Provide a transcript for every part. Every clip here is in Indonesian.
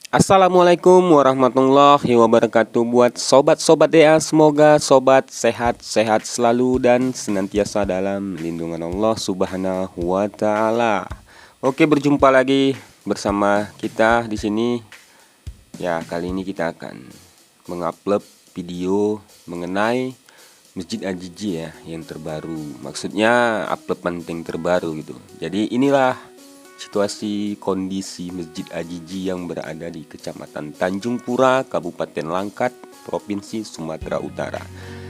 Assalamualaikum warahmatullahi wabarakatuh. Buat sobat-sobat ya, semoga sobat sehat-sehat selalu dan senantiasa dalam lindungan Allah Subhanahu wa taala. Oke, berjumpa lagi bersama kita di sini. Ya, kali ini kita akan mengupload video mengenai Masjid Ajiji ya, yang terbaru. Maksudnya upload penting terbaru gitu. Jadi inilah situasi kondisi Masjid Ajiji yang berada di Kecamatan Tanjung Pura, Kabupaten Langkat, Provinsi Sumatera Utara.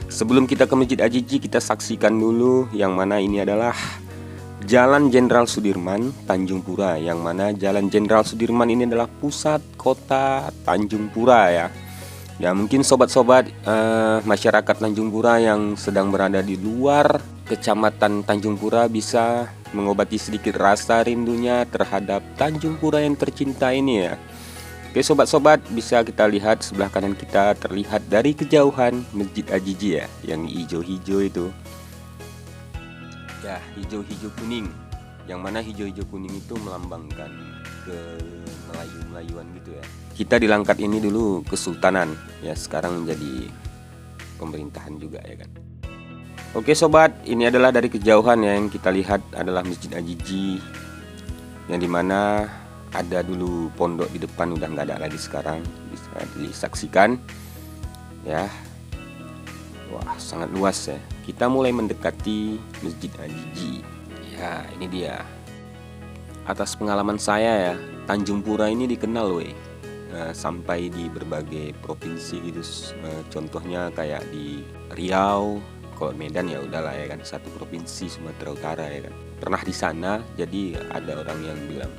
Sebelum kita ke Masjid Ajiji, kita saksikan dulu yang mana ini adalah Jalan Jenderal Sudirman, Tanjung Pura. Yang mana Jalan Jenderal Sudirman ini adalah pusat kota Tanjung Pura ya. Ya mungkin sobat-sobat masyarakat Tanjung Pura yang sedang berada di luar Kecamatan Tanjung Pura bisa mengobati sedikit rasa rindunya terhadap Tanjung Pura yang tercinta ini ya. Oke sobat-sobat, bisa kita lihat sebelah kanan kita terlihat dari kejauhan Masjid Ajiji ya, yang hijau-hijau itu. Ya, hijau-hijau kuning. Yang mana hijau-hijau kuning itu melambangkan ke Melayu-Melayuan gitu ya. Kita di Langkat ini dulu kesultanan, ya sekarang menjadi pemerintahan juga ya kan. Oke sobat, ini adalah dari kejauhan ya, yang kita lihat adalah Masjid Ajiji, yang dimana ada dulu pondok di depan, udah nggak ada lagi sekarang, bisa disaksikan ya. Wah sangat luas ya. Kita mulai mendekati Masjid Ajiji. Ya ini dia. Atas pengalaman saya ya, Tanjung Pura ini dikenal weh. Sampai di berbagai provinsi gitu. Contohnya kayak di Riau, kalau Medan ya udahlah ya kan, satu provinsi Sumatera Utara ya kan. Pernah di sana, jadi ada orang yang bilang,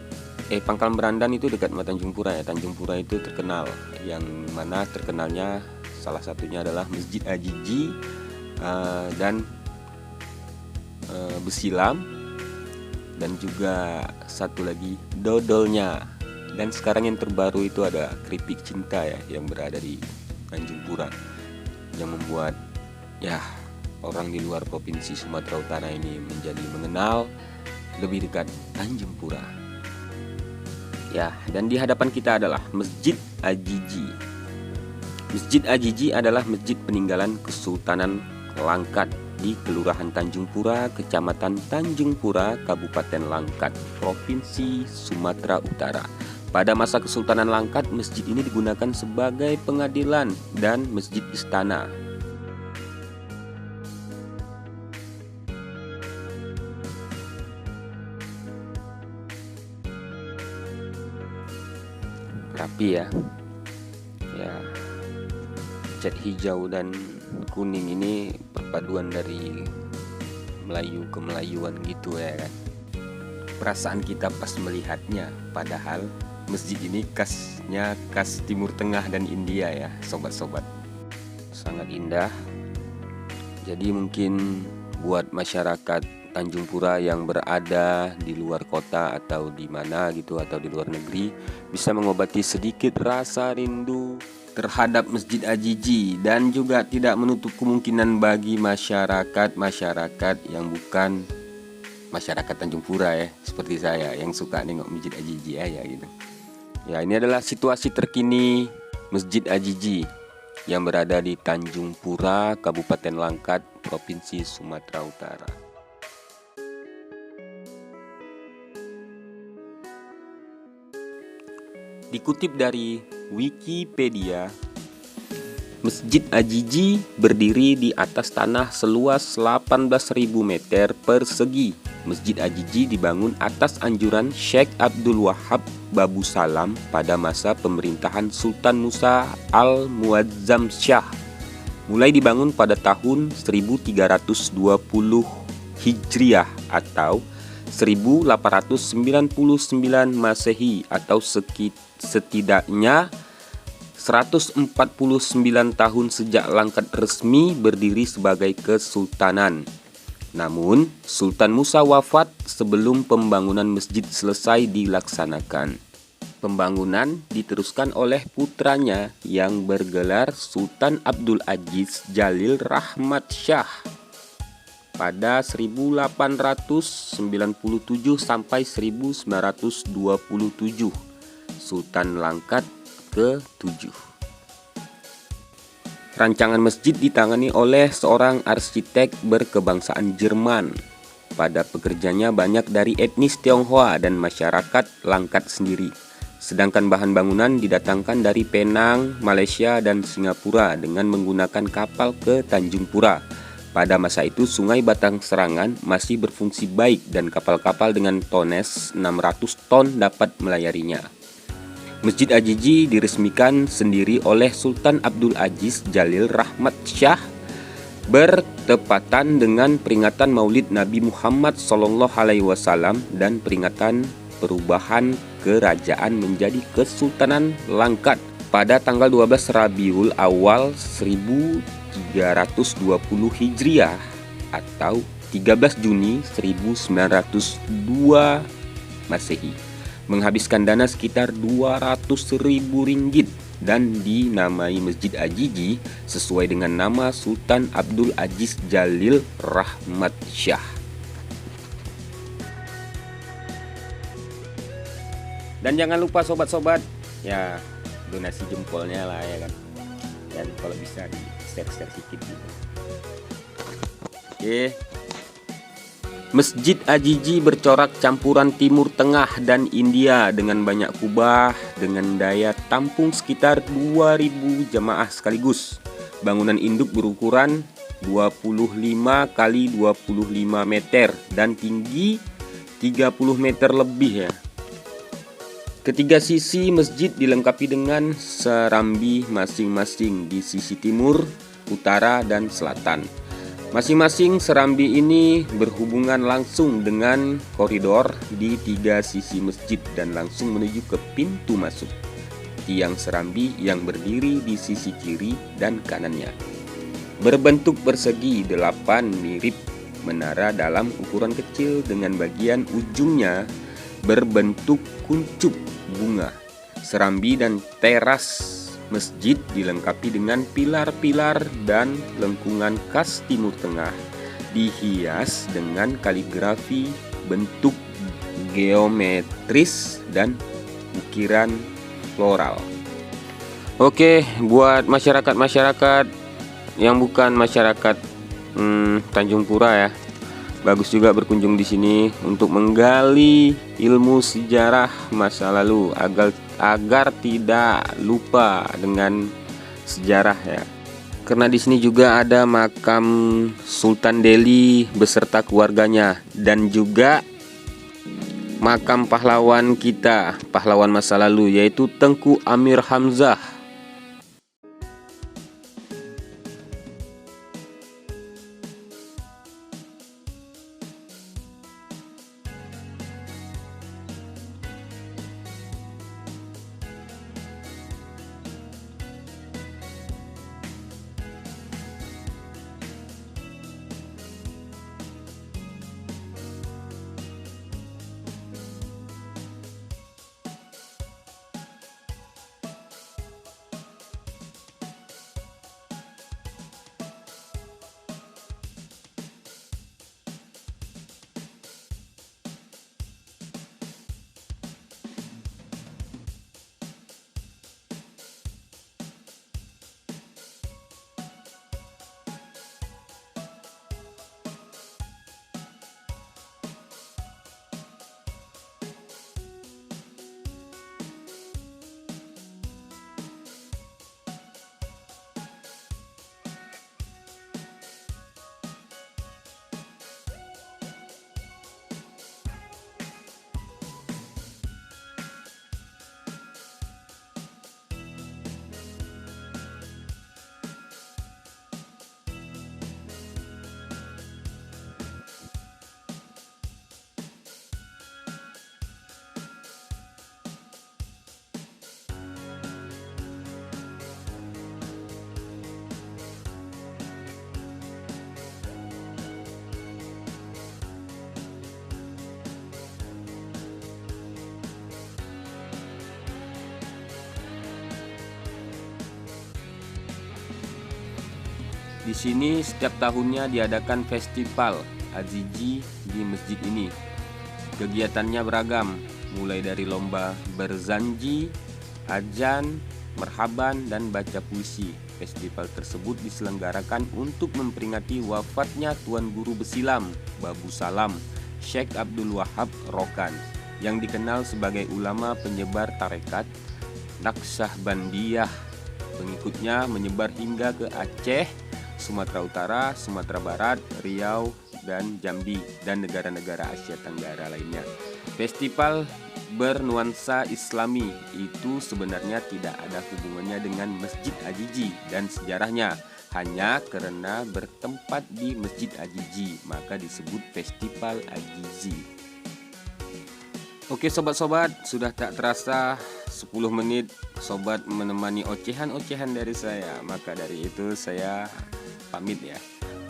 Pangkalan Berandan itu dekat sama Tanjung Pura ya. Tanjung Pura itu terkenal, yang mana terkenalnya salah satunya adalah Masjid Ajiji dan Besilam, dan juga satu lagi dodolnya. Dan sekarang yang terbaru itu ada keripik cinta ya, yang berada di Tanjung Pura, yang membuat ya orang di luar provinsi Sumatera Utara ini menjadi mengenal lebih dekat Tanjung Pura. Ya, dan di hadapan kita adalah Masjid Ajiji. Masjid Ajiji adalah masjid peninggalan Kesultanan Langkat di Kelurahan Tanjung Pura, Kecamatan Tanjung Pura, Kabupaten Langkat, Provinsi Sumatera Utara. Pada masa Kesultanan Langkat, masjid ini digunakan sebagai pengadilan dan masjid istana. Rapi ya. Ya, cat hijau dan kuning ini perpaduan dari Melayu ke Melayuan gitu ya kan. Perasaan kita pas melihatnya, padahal masjid ini khasnya khas Timur Tengah dan India ya sobat-sobat. Sangat indah. Jadi mungkin buat masyarakat Tanjung Pura yang berada di luar kota atau di mana gitu, atau di luar negeri, bisa mengobati sedikit rasa rindu terhadap Masjid Ajiji, dan juga tidak menutup kemungkinan bagi masyarakat yang bukan masyarakat Tanjung Pura ya, seperti saya yang suka nengok Masjid Ajiji ya gitu. Ya, ini adalah situasi terkini Masjid Ajiji yang berada di Tanjung Pura, Kabupaten Langkat, Provinsi Sumatera Utara. Dikutip dari Wikipedia, Masjid Ajiji berdiri di atas tanah seluas 18.000 meter persegi. Masjid Ajiji dibangun atas anjuran Syekh Abdul Wahab Babu Salam pada masa pemerintahan Sultan Musa Al-Muazzam Shah. Mulai dibangun pada tahun 1320 Hijriah atau 1899 Masehi, atau setidaknya 149 tahun sejak Langkat resmi berdiri sebagai kesultanan. Namun, Sultan Musa wafat sebelum pembangunan masjid selesai dilaksanakan. Pembangunan diteruskan oleh putranya yang bergelar Sultan Abdul Aziz Jalil Rahmat Shah pada 1897 sampai 1927. Sultan Langkat ke-7. Rancangan masjid ditangani oleh seorang arsitek berkebangsaan Jerman. Pada pekerjanya banyak dari etnis Tionghoa dan masyarakat Langkat sendiri. Sedangkan bahan bangunan didatangkan dari Penang, Malaysia, dan Singapura dengan menggunakan kapal ke Tanjung Pura. Pada masa itu Sungai Batang Serangan masih berfungsi baik dan kapal-kapal dengan tones 600 ton dapat melayarinya. Masjid Ajiji diresmikan sendiri oleh Sultan Abdul Aziz Jalil Rahmat Shah bertepatan dengan peringatan Maulid Nabi Muhammad SAW dan peringatan perubahan kerajaan menjadi Kesultanan Langkat pada tanggal 12 Rabiul Awal 1320 Hijriah atau 13 Juni 1902 Masehi, menghabiskan dana sekitar 200.000 ringgit dan dinamai Masjid Ajiji sesuai dengan nama Sultan Abdul Aziz Jalil Rahmat Shah. Dan jangan lupa sobat-sobat, ya donasi jempolnya lah ya kan. Dan kalau bisa di share-share sedikit gitu. Oke. Masjid Ajiji bercorak campuran Timur Tengah dan India dengan banyak kubah dengan daya tampung sekitar 2000 jamaah sekaligus. Bangunan induk berukuran 25 kali 25 meter dan tinggi 30 meter lebih ya. Ketiga sisi masjid dilengkapi dengan serambi masing-masing di sisi timur, utara, dan selatan. Masing-masing serambi ini berhubungan langsung dengan koridor di tiga sisi masjid dan langsung menuju ke pintu masuk. Tiang serambi yang berdiri di sisi kiri dan kanannya berbentuk persegi 8 mirip menara dalam ukuran kecil dengan bagian ujungnya berbentuk kuncup bunga. Serambi dan teras masjid dilengkapi dengan pilar-pilar dan lengkungan khas Timur Tengah, dihias dengan kaligrafi bentuk geometris dan ukiran floral. Oke, buat masyarakat-masyarakat yang bukan masyarakat Tanjung Pura ya, bagus juga berkunjung di sini untuk menggali ilmu sejarah masa lalu agar tidak lupa dengan sejarah ya. Karena di sini juga ada makam Sultan Delhi beserta keluarganya dan juga makam pahlawan kita, pahlawan masa lalu yaitu Tengku Amir Hamzah. Di sini setiap tahunnya diadakan festival Ajiji di masjid ini. Kegiatannya beragam, mulai dari lomba berzanji, ajan, merhaban, dan baca puisi. Festival tersebut diselenggarakan untuk memperingati wafatnya Tuan Guru Besilam, Babu Salam, Syekh Abdul Wahab Rokan, yang dikenal sebagai ulama penyebar tarekat Naqsyabandiyah. Pengikutnya menyebar hingga ke Aceh, Sumatera Utara, Sumatera Barat, Riau, dan Jambi, dan negara-negara Asia Tenggara lainnya. Festival bernuansa Islami itu sebenarnya tidak ada hubungannya dengan Masjid Ajiji dan sejarahnya. Hanya karena bertempat di Masjid Ajiji, maka disebut Festival Ajiji. Oke sobat-sobat, sudah tak terasa 10 menit sobat menemani ocehan-ocehan dari saya. Maka dari itu saya pamit ya.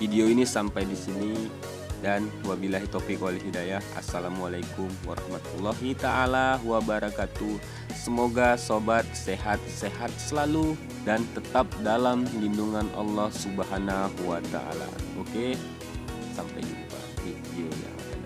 Video ini sampai di sini dan wabillahi taufiq wal hidayah. Assalamualaikum warahmatullahi taala wabarakatuh. Semoga sobat sehat-sehat selalu dan tetap dalam lindungan Allah Subhanahu wa taala. Oke. Sampai jumpa di video yang akan